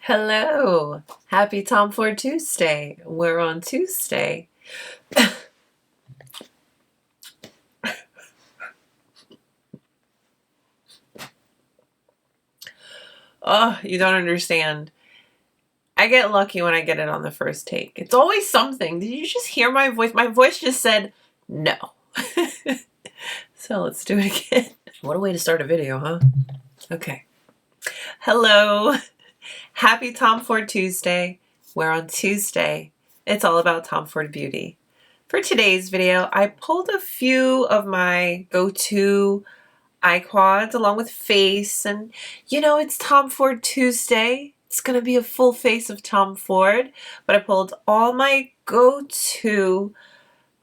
Hello, happy Tom Ford Tuesday. We're on Tuesday. Oh, you don't understand. I get lucky when I get it on the first take. It's always something. Did you just hear my voice? My voice just said no. So let's do it again. What a way to start a video, huh? Okay. Hello. Happy Tom Ford Tuesday. We're on Tuesday. It's all about Tom Ford beauty. For today's video, I pulled a few of my go-to eye quads along with face, and you know, it's Tom Ford Tuesday. It's gonna be a full face of Tom Ford, but I pulled all my go-to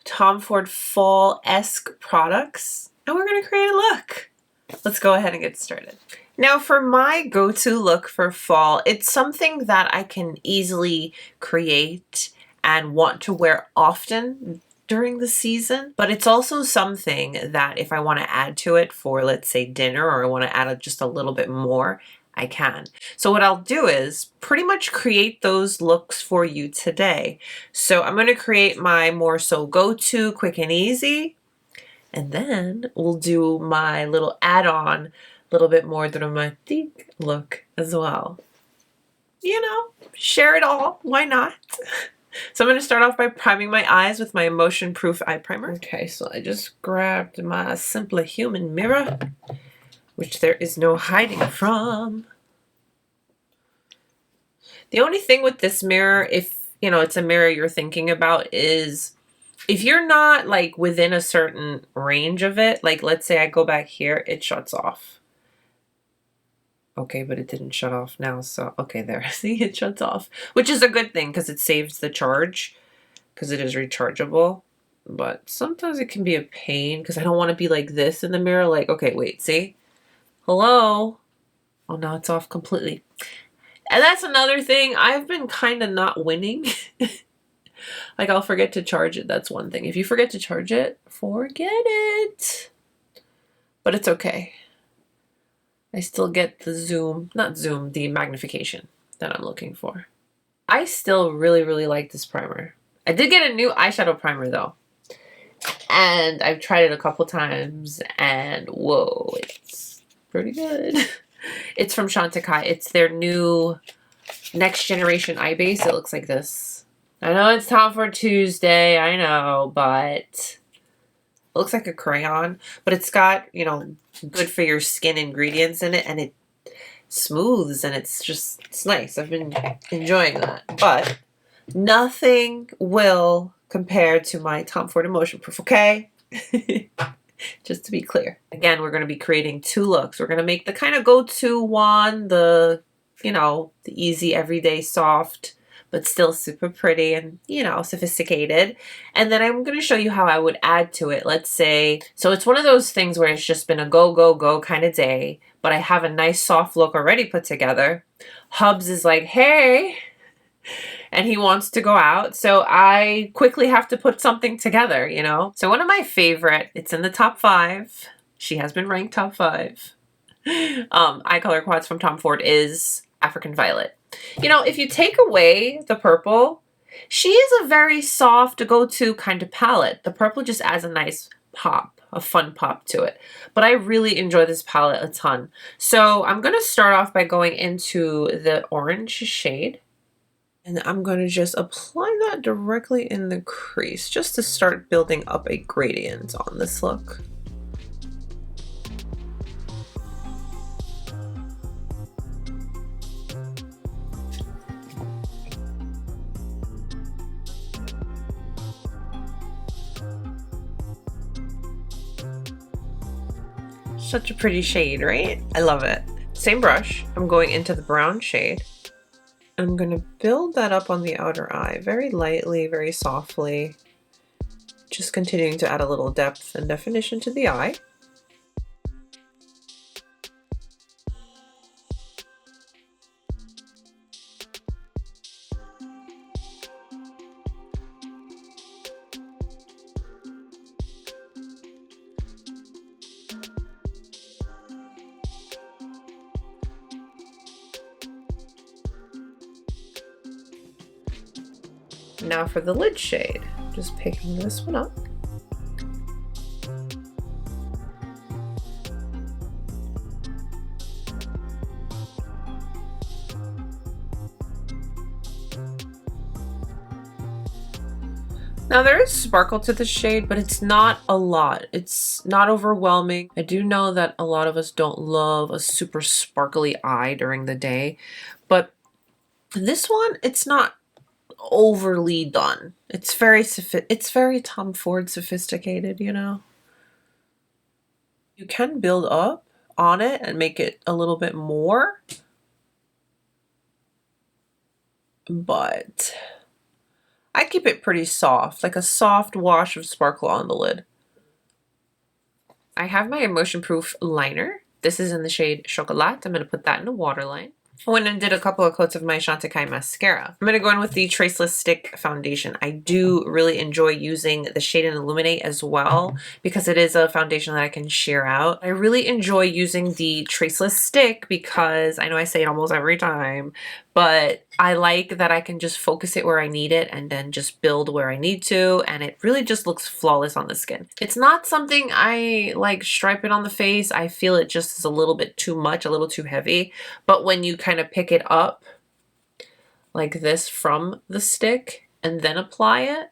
Tom Ford fall-esque products and we're gonna create a look. Let's go ahead and get started. Now for my go-to look for fall, it's something that I can easily create and want to wear often during the season, but it's also something that if I want to add to it for, let's say, dinner, or I want to add just a little bit more, I can. So what I'll do is pretty much create those looks for you today. So I'm going to create my more so go-to quick and easy, and then we'll do my little add-on, a little bit more dramatic look as well. You know, share it all. Why not? So I'm going to start off by priming my eyes with my Emotion Proof Eye Primer. Okay, so I just grabbed my Simply Human mirror, which there is no hiding from. The only thing with this mirror, if you know it's a mirror you're thinking about, is if you're not like within a certain range of it, like let's say I go back here, it shuts off. Okay, but it didn't shut off now, so okay, there. See, it shuts off, which is a good thing because it saves the charge because it is rechargeable. But sometimes it can be a pain because I don't want to be like this in the mirror, like, okay, wait, see? Hello? Oh, now it's off completely. And that's another thing. I've been kind of not winning. Like, I'll forget to charge it. That's one thing. If you forget to charge it, forget it. But it's okay. I still get the zoom, not zoom, the magnification that I'm looking for. I still really, really like this primer. I did get a new eyeshadow primer though. And I've tried it a couple times and whoa, it's pretty good. It's from Chantecaille. It's their new next generation eye base. It looks like this. I know it's Tom Ford Tuesday, I know, but it looks like a crayon, but it's got, you know, good for your skin ingredients in it, and it smooths, and it's nice. I've been enjoying that, but nothing will compare to my Tom Ford Emotion Proof, okay? Just to be clear. Again, we're going to be creating two looks. We're going to make the kind of go-to one, the, you know, the easy, everyday, soft, but still super pretty and, you know, sophisticated. And then I'm going to show you how I would add to it. Let's say, so it's one of those things where it's just been a go, go, go kind of day, but I have a nice soft look already put together. Hubs is like, hey, and he wants to go out. So I quickly have to put something together, you know? So one of my favorite, it's in the top 5. She has been ranked top 5. Eye color quads from Tom Ford is African Violet. You know, if you take away the purple, she is a very soft go-to kind of palette. The purple just adds a nice pop, a fun pop to it. But I really enjoy this palette a ton. So I'm going to start off by going into the orange shade. And I'm going to just apply that directly in the crease just to start building up a gradient on this look. Such a pretty shade, right? I love it. Same brush. I'm going into the brown shade. I'm going to build that up on the outer eye very lightly, very softly. Just continuing to add a little depth and definition to the eye. Now for the lid shade, just picking this one up. Now there is sparkle to the shade, but it's not a lot. It's not overwhelming. I do know that a lot of us don't love a super sparkly eye during the day, but this one, it's not overly done. It's very Tom Ford sophisticated, you know? You can build up on it and make it a little bit more, but I keep it pretty soft, like a soft wash of sparkle on the lid. I have my emotion proof liner. This is in the shade Chocolat. I'm going to put that in a waterline. I went and did a couple of coats of my Chantecaille mascara. I'm going to go in with the Traceless Stick foundation. I do really enjoy using the Shade Illuminate as well because it is a foundation that I can sheer out. I really enjoy using the Traceless Stick because I know I say it almost every time, but I like that I can just focus it where I need it and then just build where I need to, and it really just looks flawless on the skin. It's not something I like striping on the face. I feel it just is a little bit too much, a little too heavy, but when you kind of pick it up like this from the stick and then apply it,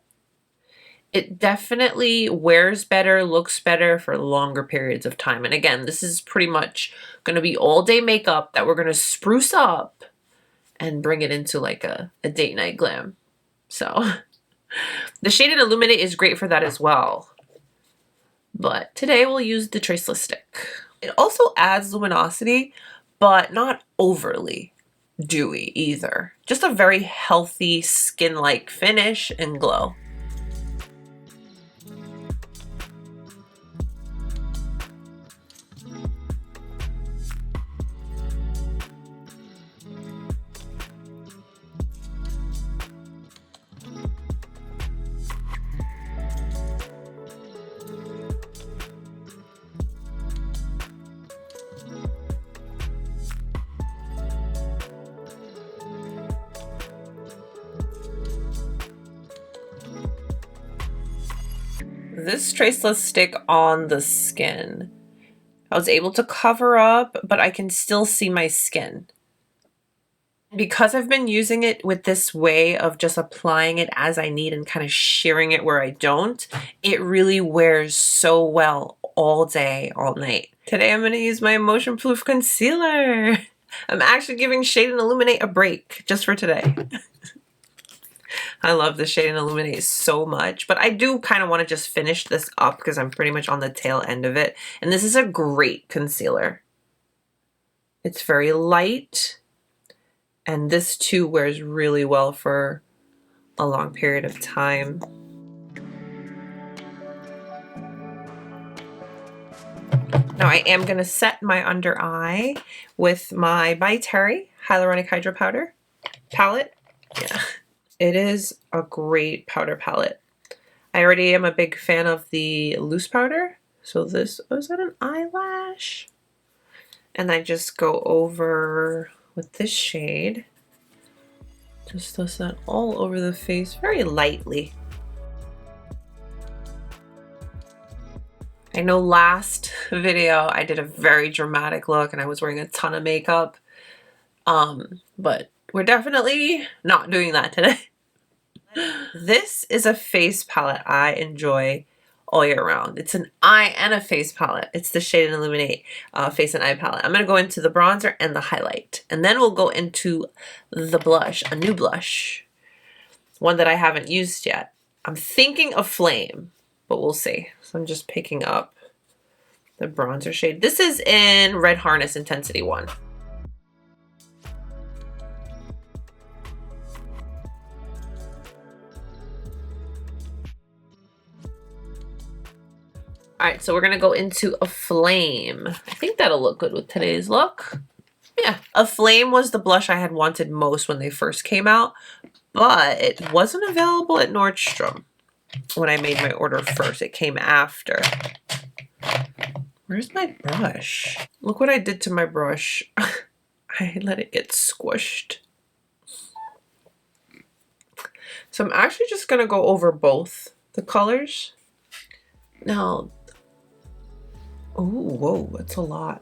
it definitely wears better, looks better for longer periods of time. And again, this is pretty much going to be all day makeup that we're going to spruce up and bring it into like a date night glam. So the Shade Illuminate is great for that as well. But today we'll use the Traceless Stick. It also adds luminosity, but not overly dewy either. Just a very healthy skin-like finish and glow. This Traceless Stick on the skin, I was able to cover up, but I can still see my skin. Because I've been using it with this way of just applying it as I need and kind of shearing it where I don't, it really wears so well all day, all night. Today I'm going to use my Emotion Proof Concealer. I'm actually giving Shade Illuminate a break just for today. I love the Shade Illuminate so much, but I do kind of want to just finish this up because I'm pretty much on the tail end of it. And this is a great concealer. It's very light, and this too wears really well for a long period of time. Now I am going to set my under eye with my By Terry Hyaluronic Hydro Powder palette. Yeah. It is a great powder palette. I already am a big fan of the loose powder. So this was at an eyelash. And I just go over with this shade. Just does that all over the face very lightly. I know last video I did a very dramatic look and I was wearing a ton of makeup. But we're definitely not doing that today. This is a face palette I enjoy all year round. It's an eye and a face palette. It's the Shade Illuminate face and eye palette. I'm going to go into the bronzer and the highlight. And then we'll go into the blush, a new blush. One that I haven't used yet. I'm thinking Aflame, but we'll see. So I'm just picking up the bronzer shade. This is in Red Harness Intensity 1. All right, so we're gonna go into Aflame. I think that'll look good with today's look. Yeah, Aflame was the blush I had wanted most when they first came out, but it wasn't available at Nordstrom when I made my order first. It came after. Where's my brush? Look what I did to my brush. I let it get squished. So I'm actually just gonna go over both the colors. Now, oh, whoa, that's a lot.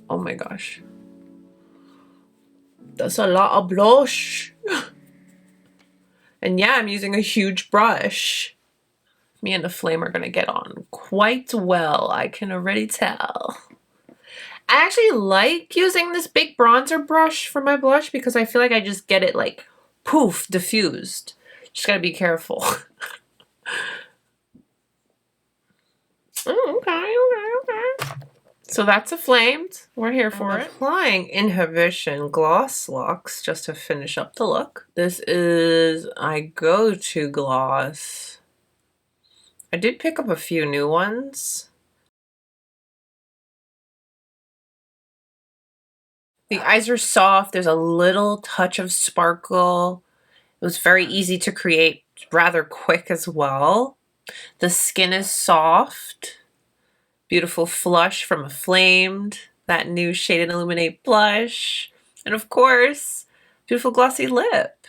Oh my gosh. That's a lot of blush. And yeah, I'm using a huge brush. Me and Aflame are gonna get on quite well, I can already tell. I actually like using this big bronzer brush for my blush because I feel like I just get it like poof, diffused. Just gotta be careful. Oh, okay. So that's Aflamed. We're here for it. Applying Inhibition Gloss Lux just to finish up the look. This is my go-to gloss. I did pick up a few new ones. The eyes are soft. There's a little touch of sparkle. It was very easy to create, rather quick as well. The skin is soft. Beautiful flush from Aflamed. That new Shade Illuminate blush. And of course, beautiful glossy lip.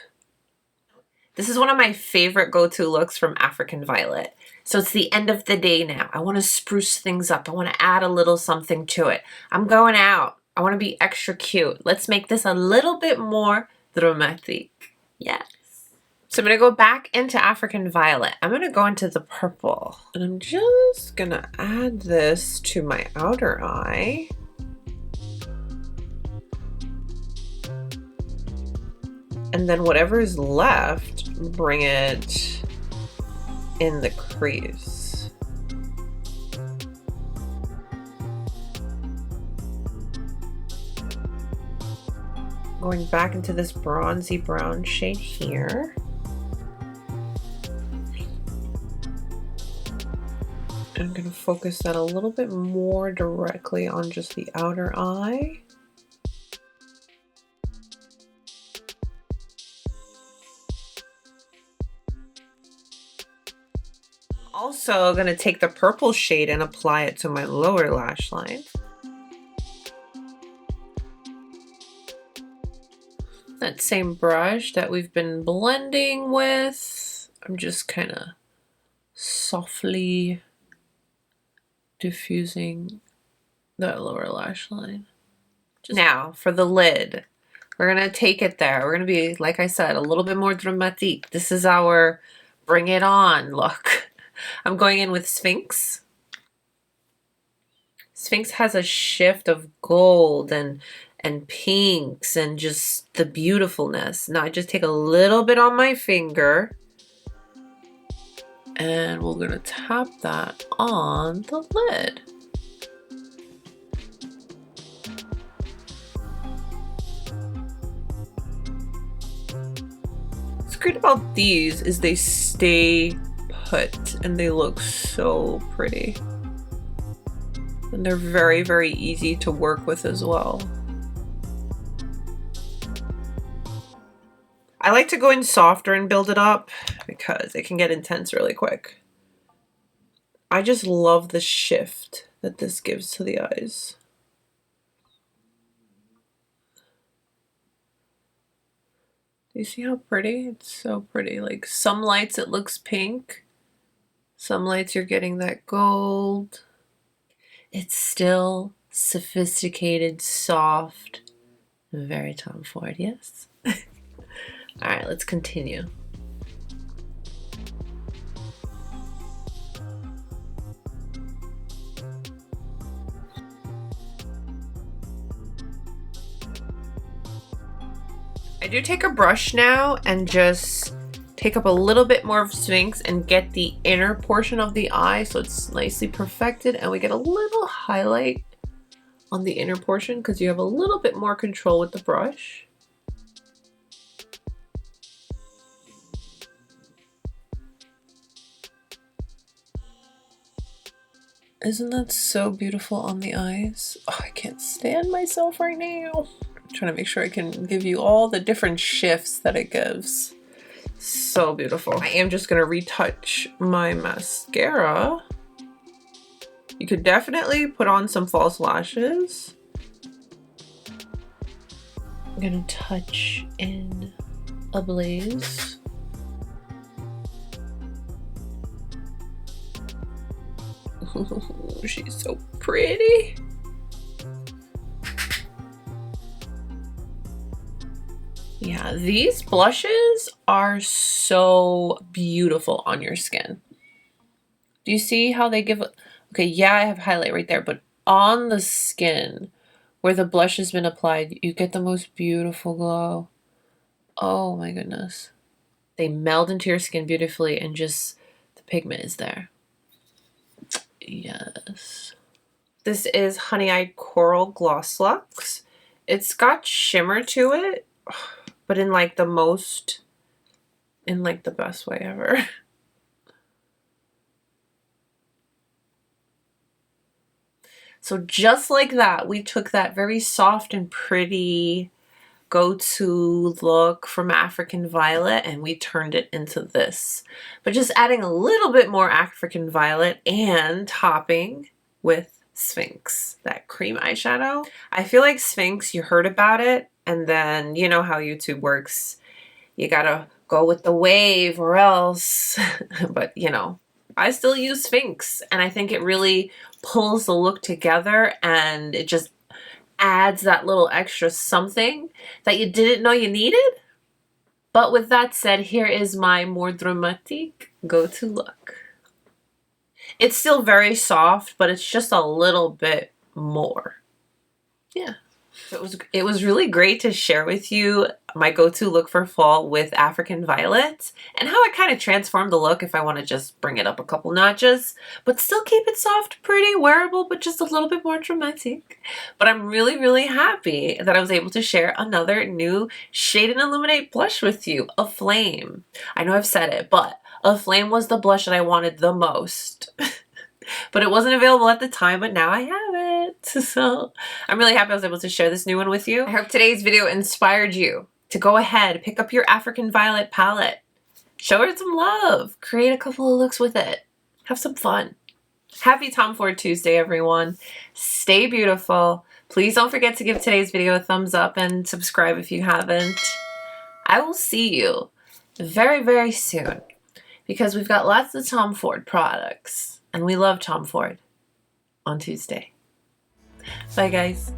This is one of my favorite go-to looks from African Violet. So it's the end of the day now. I want to spruce things up. I want to add a little something to it. I'm going out. I want to be extra cute. Let's make this a little bit more dramatic. Yes. So I'm going to go back into African Violet. I'm going to go into the purple. And I'm just going to add this to my outer eye. And then whatever is left, bring it in the crease. Going back into this bronzy brown shade here. I'm going to focus that a little bit more directly on just the outer eye. Also going to take the purple shade and apply it to my lower lash line. That same brush that we've been blending with, I'm just kind of softly diffusing that lower lash line. Now for the lid, we're going to take it there. We're going to be, like I said, a little bit more dramatique. This is our bring it on look. I'm going in with Sphinx. Sphinx has a shift of gold and pinks and just the beautifulness. Now I just take a little bit on my finger and we're gonna tap that on the lid. What's great about these is they stay put and they look so pretty. And they're very, very easy to work with as well. I like to go in softer and build it up because it can get intense really quick. I just love the shift that this gives to the eyes. Do you see how pretty? It's so pretty. Like some lights it looks pink. Some lights you're getting that gold. It's still sophisticated, soft, very Tom Ford, yes? All right, let's continue. I do take a brush now and just take up a little bit more of Sphinx and get the inner portion of the eye so it's nicely perfected, and we get a little highlight on the inner portion because you have a little bit more control with the brush. Isn't that so beautiful on the eyes? Oh, I can't stand myself right now. I'm trying to make sure I can give you all the different shifts that it gives. So beautiful. I am just gonna retouch my mascara. You could definitely put on some false lashes. I'm gonna touch in Ablaze. She's so pretty. Yeah, these blushes are so beautiful on your skin. Do you see how they give? Okay, yeah, I have highlight right there, but on the skin where the blush has been applied, you get the most beautiful glow. Oh my goodness. They meld into your skin beautifully and just the pigment is there. Yes. This is Honey Eyed Coral Gloss Luxe. It's got shimmer to it, but in like the best way ever. So just like that, we took that very soft and pretty go-to look from African Violet and we turned it into this. But just adding a little bit more African Violet and topping with Sphinx, that cream eyeshadow. I feel like Sphinx, you heard about it, and then you know how YouTube works. You gotta go with the wave or else. But you know, I still use Sphinx and I think it really pulls the look together and it just adds that little extra something that you didn't know you needed. But with that said, here is my more dramatic go-to look. It's still very soft, but it's just a little bit more. Yeah. So it was really great to share with you my go-to look for fall with African Violet and how I kind of transformed the look if I want to just bring it up a couple notches, but still keep it soft, pretty, wearable, but just a little bit more dramatic. But I'm really, really happy that I was able to share another new Shade Illuminate blush with you, Aflame. I know I've said it, but Aflame was the blush that I wanted the most. But it wasn't available at the time, but now I have it. So I'm really happy I was able to share this new one with you. I hope today's video inspired you to go ahead, pick up your African Violet palette, show her some love, create a couple of looks with it, have some fun. Happy Tom Ford Tuesday, everyone. Stay beautiful. Please don't forget to give today's video a thumbs up and subscribe if you haven't. I will see you very, very soon because we've got lots of Tom Ford products. And we love Tom Ford on Tuesday. Bye, guys.